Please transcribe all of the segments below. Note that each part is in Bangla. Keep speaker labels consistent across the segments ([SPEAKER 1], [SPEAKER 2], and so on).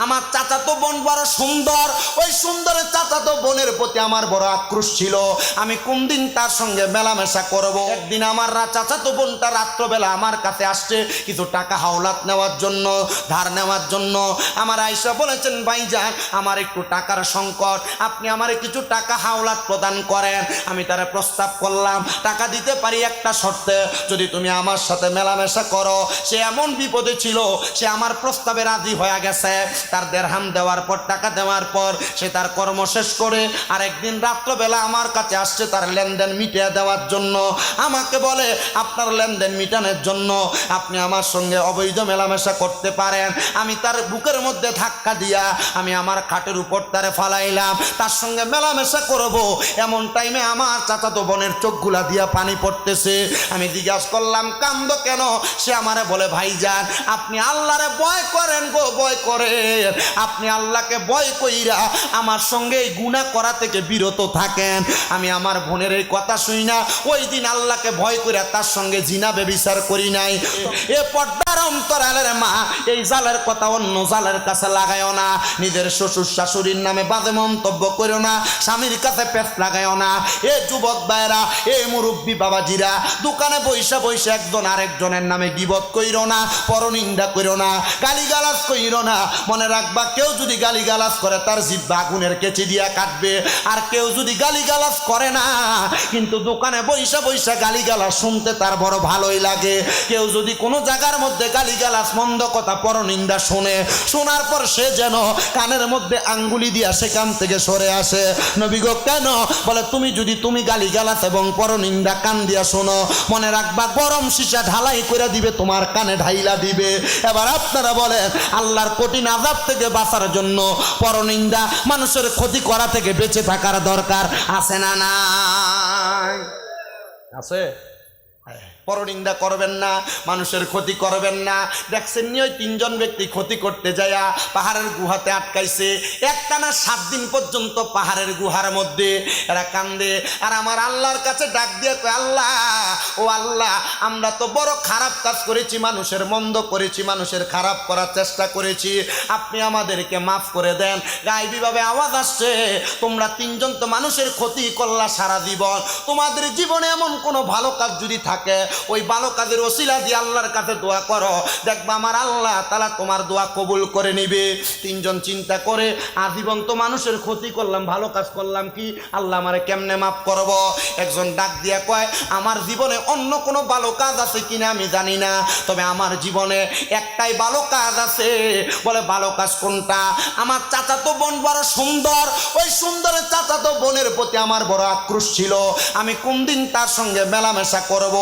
[SPEAKER 1] আমার চাচাতো বোন বড় সুন্দর, ওই সুন্দরের চাচাতো বোনের প্রতি আমার বড় আক্রোশ ছিল। আমি কোন দিন তার সঙ্গে মেলামেশা করব। একদিন আমার চাচাতো বোনটা রাত্রবেলা আমার কাছে আসছে কিছু টাকা হাওলাত নেওয়ার জন্য, ধার নেওয়ার জন্য। আমার আয়েশা বলেছেন, ভাইজান আমার একটু টাকার সংকট, আপনি আমারে কিছু টাকা হাওলাত প্রদান করেন। আমি তারে প্রস্তাব করলাম, টাকা দিতে পারি একটা শর্তে, যদি তুমি আমার সাথে মেলামেশা করো। সে এমন বিপদে ছিল, সে আমার প্রস্তাবে রাজি হয়ে গেছে। তার দেড়হাম দেওয়ার পর, টাকা দেওয়ার পর সে তার কর্ম শেষ করে আর একদিন রাত্রবেলা আমার কাছে আসছে তার লেনদেন মিটিয়ে দেওয়ার জন্য। আমাকে বলে, আপনার লেনদেন মিটানোর জন্য আপনি আমার সঙ্গে অবৈধ মেলামেশা করতে পারেন। আমি তার বুকের মধ্যে ধাক্কা দিয়া আমি আমার খাটের উপর তারে ফালাইলাম, তার সঙ্গে মেলামেশা করব। এমন টাইমে আমার চাচাতো বোনের চোখগুলা দিয়া পানি পড়তেছে। আমি জিজ্ঞাসা করলাম, কান্দো কেন? সে আমারে বলে, ভাইজান আপনি আল্লাহরে ভয় করেন গো, ভয় করেন। আপনি আল্লাহকে ভয় কইরা আমার সঙ্গে এই গুনাহ করা থেকে বিরত থাকেন। আমি আমার বোনের এই কথা শুই না, ওই দিন আল্লাহকে ভয় কইরা তার সঙ্গে জিনা ব্যভিচার করি নাই। এ পর্দার অন্তরালের মা, এই জালের কথা অন্য জালের কাছে লাগায়ও না। নিজের শ্বশুর শাশুড়ির নামে বাজে মন্তব্য করো না, স্বামীর কাছে পেট লাগায়ও না। এ যুবক ভাইরা, এ মুরব্বী বাবাজিরা, দোকানে বৈশা বৈশা একজন আরেকজনের নামে গীবত কইরো না, পরনিন্দা কইরো না, গালিগালাজ কইরো না। মনে রাখবা, কেউ যদি গালিগালাজ করে তার জিহ্বা আগুনের কেচি দিয়া কাটবে। আর কেউ যদি গালিগালাজ করে না, কিন্তু দোকানে বৈশা বৈশা গালিগালাজ শুনতে তার বড় ভালোই লাগে। কেউ যদি কোনো জায়গার মধ্যে গালিগালাজ, মন্দ কথা, পরনিন্দা শোনে, শোনার পর সে যেন কানের মধ্যে আঙ্গুলি দিয়া সেখান থেকে সরে আসে। নবী গো কেন? বলে, তুমি গালিগালাজ এবং পরনিন্দা কান দিয়া শোনো, মনে রাখবা গরম সীসা ঢালাই করে দিবে, তোমার কানে ঢাইলা দিবে। এবার আপনারা বলেন, আল্লাহর কঠিন আযাব থেকে বাঁচার জন্য পরনিন্দা, মানুষের ক্ষতি করা থেকে বেঁচে থাকার দরকার আছে না নাই? আছে? পরনিন্দা করবেন না, মানুষের ক্ষতি করবেন না। দেখছেন নি ওই তিনজন ব্যক্তি ক্ষতি করতে যায়া পাহাড়ের গুহাতে আটকাইছে। একটানা 7 দিন পর্যন্ত পাহাড়ের গুহার মধ্যে এরা কান্দে আর আমার আল্লাহর কাছে ডাক দিয়ে কয়, আল্লাহ ও আল্লাহ, আমরা তো বড় খারাপ কাজ করেছি, মানুষের মন্দ করেছি, মানুষের খারাপ করার চেষ্টা করেছি, আপনি আমাদেরকে মাফ করে দেন। গায়েবীভাবে আওয়াজ আসছে, তোমরা তিনজন তো মানুষের ক্ষতি করলা সারা জীবন, তোমাদের জীবনে এমন কোনো ভালো কাজ যদি থাকে, ওই ভালো কাজের ওসিলা দিয়ে আল্লাহর কাছে দোয়া করো, দেখবা আমার আল্লাহ তাআলা তোমার দোয়া কবুল করে নিবে। তিনজন চিন্তা করে, আজীবন তো মানুষের ক্ষতি করলাম, ভালো কাজ করলাম কি, আল্লাহ আমারে কেমনে মাফ করব? একজন ডাক দিয়া কয়, আমার জীবনে অন্য কোনো ভালো কাজ আছে কিনা আমি জানি না, তবে আমার জীবনে একটাই ভালো কাজ আছে। বলে, ভালো কাজ কোনটা? আমার চাচাতো বোন বড় সুন্দর, ওই সুন্দরের চাচাতো বোনের প্রতি আমার বড় আক্রোশ ছিল। আমি কোন দিন তার সঙ্গে মেলামেশা করব।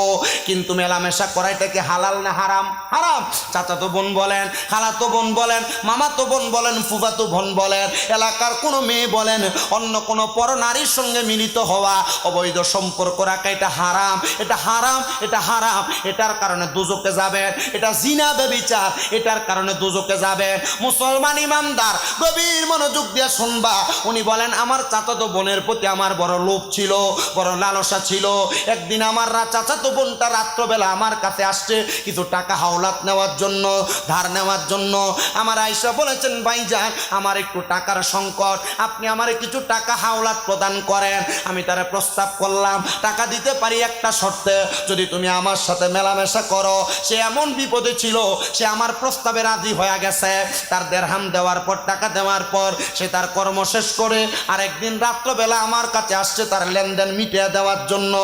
[SPEAKER 1] কিন্তু মেলামেশা করাইটা কি হালাল না হারাম? হারাম। চাচাতো বোন বলেন, খালাতো বোন বলেন, মামাতো বোন বলেন, ফুফাতো বোন বলেন, এলাকার কোনো মেয়ে বলেন, অন্য কোনো পর নারীর সঙ্গে মিলিত হওয়া, অবৈধ সম্পর্ক রাখা, এটা হারাম, এটা হারাম, এটা হারাম। এটার কারণে দুজকে যাবেন। এটা জিনা ব্যভিচার, এটার কারণে দুজকে যাবেন। মুসলমান ইমানদার গভীর মনোযোগ দিয়ে শুনবা। উনি বলেন, আমার চাচাতো বোনের প্রতি আমার বড় লোভ ছিল, বড় লালসা ছিল। একদিন আমার চাচাতো বোনটা রাত্রবেলা আমার কাছে আসছে কিছু টাকা হাওলাত নেওয়ার জন্য, ধার নেওয়ার জন্য। আমার আয়েশা বলেছেন, ভাইজান আমার একটু টাকার সংকট, আপনি আমারে কিছু টাকা হাওলাত প্রদান করেন। আমি তারে প্রস্তাব করলাম, টাকা দিতে পারি একটা শর্তে, যদি তুমি আমার সাথে মেলামেশা করো। সে এমন বিপদে ছিল, সে আমার প্রস্তাবে রাজি হয়ে গেছে। তার দেড়হাম দেওয়ার পর, টাকা দেওয়ার পর সে তার কর্ম শেষ করে আর একদিন রাত্রবেলা আমার কাছে আসছে তার লেনদেন মিটিয়ে দেওয়ার জন্য।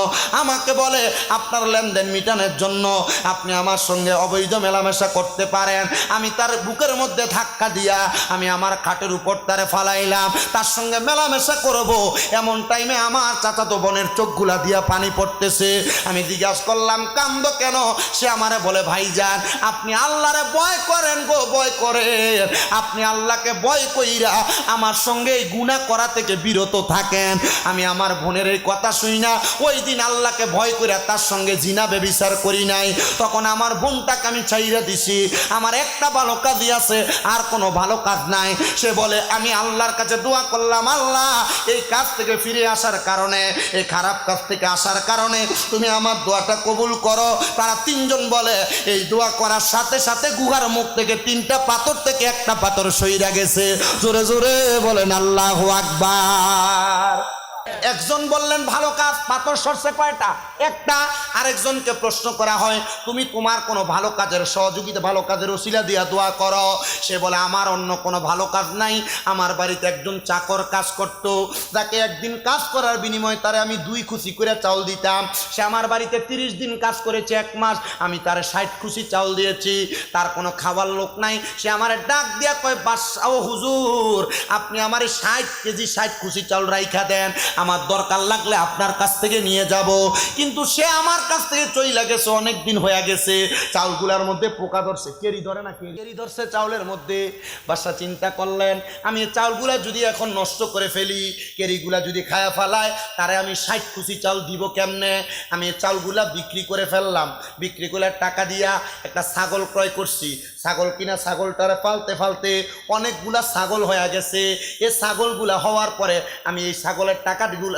[SPEAKER 1] আমাকে বলে, আপনার লেনদেন মিটানোর জন্য আপনি আমার সঙ্গে অবৈধ মেলামেশা করতে পারেন। আমি তার বুকের মধ্যে ধাক্কা দিয়া আমি আমার খাটের উপর তারে ফালাইলাম, তার সঙ্গে মেলামেশা করব। এমন টাইমে আমার চাচাতো বোনের চোখগুলা দিয়া পানি পড়তেছে। আমি জিজ্ঞাসা করলাম, কান্দো কেন? সে আমারে বলে, ভাইজান আপনি আল্লাহরে ভয় করেন গো, ভয় করেন। আপনি আল্লাহকে ভয় কইরা আমার সঙ্গে এই গুনাহ করা থেকে বিরত থাকেন। আমি আমার বোনের এই কথা শুই না, ওই দিন আল্লাহকে ভয় কইরা তার সঙ্গে জিনা জিনা বেবিচার করি নাই, তখন আমার বোনটাকে আমি চাইরা দিছি। আমার একটা ভালো কাজই আছে, আর কোনো ভালো কাজ নাই। সে বলে আমি আল্লাহর কাছে দোয়া করলাম, আল্লাহ এই কাজ থেকে ফিরে আসার কারণে, এই খারাপ কাজ থেকে আসার কারণে তুমি আমার দোয়াটা কবুল করো। তারা তিনজন বলে এই দোয়া করার সাথে সাথে গুহার মুখ থেকে 3টা পাথর থেকে একটা পাথর সইরা গেছে। জোরে জোরে বলেন আল্লাহু আকবার। একজন বললেন ভালো কাজ, পাথর সরছে কয়টা? একটা। আরেকজনকে প্রশ্ন করা হয় তুমি তোমার কোনো ভালো কাজের সহযোগিতা, ভালো কাজের ওসিলা দিয়া দোয়া করো। সে বলে আমার অন্য কোনো ভালো কাজ নাই। আমার বাড়িতে একজন চাকর কাজ করত, যাকে একদিন কাজ করার বিনিময়ে তারে আমি 2 খুশি করে চাউল দিতাম। সে আমার বাড়িতে 30 দিন কাজ করেছে, 1 মাস, আমি তারে 60 খুশি চাউল দিয়েছি। তার কোনো খাবার লোক নাই। সে আমার ডাক দিয়া কয় বাদশাহ হুজুর, আপনি আমার 60 কেজি 60 খুশি চাউল রাইখা দেন, আমার দরকার লাগলে আপনার কাছ থেকে নিয়ে যাব। কিন্তু সে আমার কাছ থেকে চইলা গেছে, অনেক দিন হয়ে গেছে। চাউলগুলার মধ্যে পোকা ধরছে, কেরি ধরে না, কেরি ধরছে চাউলের মধ্যে। বাদশা চিন্তা করলেন আমি এই চাউলগুলা যদি এখন নষ্ট করে ফেলি, কেরিগুলা যদি খায়া ফেলায়, তারে আমি 60 খুশি চাউল দিব কেমনে? আমি এই চাউলগুলা বিক্রি করে ফেললাম। বিক্রি করে টাকা দিয়া একটা ছাগল ক্রয় করছি। ছাগল কিনা ছাগলটারে পালতে পালতে অনেকগুলা ছাগল হয়ে গেছে। এই ছাগলগুলা হওয়ার পরে আমি এই ছাগলের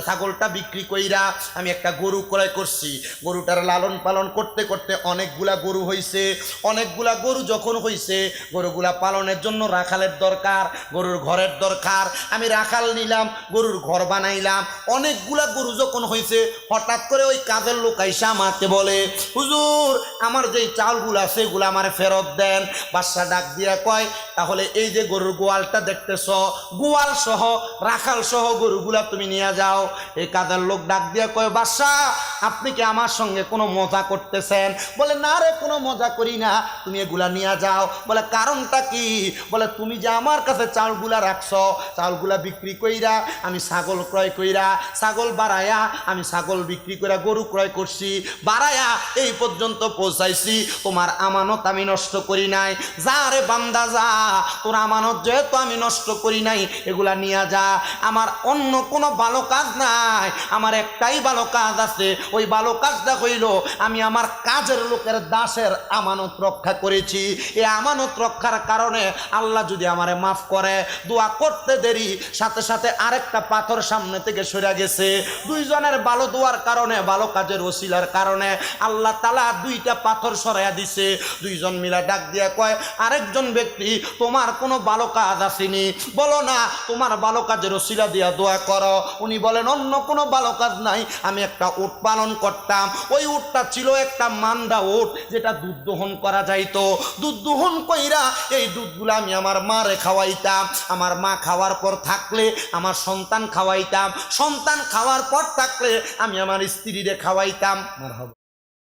[SPEAKER 1] ছাগলটা বিক্রি কইরা আমি একটা গরু ক্রয় করছি। গরুটার লালন পালন করতে করতে অনেকগুলা গরু হইছে। অনেকগুলা গরু যখন হইছে, গরুগুলা পালনের জন্য রাখালের দরকার, গরুর ঘরের দরকার। আমি রাখাল নিলাম, গরুর ঘর বানাইলাম। অনেকগুলা গরু যখন হইছে, হঠাৎ করে ওই কাজের লোক আইসা আমাকে বলে হুজুর আমার যেই চাউলগুলো আছে এগুলো আমার ফেরত দেন। বাদশা ডাক দিয়া কয় তাহলে এই যে গরুর গোয়ালটা দেখতেছ, গোয়াল সহ রাখাল সহ গরুগুলা তুমি নিয়ে যাও। এই কাজের লোক ডাক দিয়া কয় বাদশা আপনি কি আমার সঙ্গে কোনো মজা করতেছেন? বলে না রে, কোনো মজা করি না, তুমি এগুলা নিয়ে যাও। বলে কারণটা কি? বলে তুমি যে আমার কাছে চাউলগুলা রাখছো, চাউলগুলা বিক্রি কইরা আমি ছাগল ক্রয় কইরা, ছাগল বাড়ায়া আমি ছাগল বিক্রি কইরা গরু ক্রয় করছি, বাড়ায়া এই পর্যন্ত পৌঁছাইছি। তোমার আমানত আমি নষ্ট করি নাই। যা রে বান্দা যা, তোর আমানত যেহেতু আমি নষ্ট করি নাই, এগুলা নিয়ে যা। আমার অন্য কোনো ভালো কাজ নাই, আমার একটাই ভালো কাজ আছে। ওই ভালো কাজটা হইল আমি আমার কাজের লোকের দাসের আমানত রক্ষা করেছি। এই আমানত রক্ষার কারণে আল্লাহ যদি আমারে মাফ করে। দোয়া করতে দেরি, সাথে সাথে আরেকটা পাথর সামনে থেকে সরে গেছে। দুইজনের ভালো দোয়ার কারণে, ভালো কাজের ওসিলার কারণে আল্লাহ তাআলা 2টা পাথর সরাইয়া দিছে। দুইজন মিলা ডাক দিয়া কয় আরেকজন ব্যক্তি তোমার কোনো ভালো কাজ আসেনি, বলো না তোমার ভালো কাজের ওসিলা দিয়া দোয়া করো। উনি বলেন অন্য কোনো ভালো কাজ নাই, আমি একটা উট পালন করতাম। ওই উটটা ছিল একটা মান্ডা উট, যেটা দুধ দহন করা যাইতো। দুধ দহন কইরা এই দুধগুলো আমি আমার মারে খাওয়াইতাম। আমার মা খাওয়ার পর থাকলে আমার সন্তান খাওয়াইতাম, সন্তান খাওয়ার পর থাকলে আমি আমার স্ত্রীরে খাওয়াইতাম।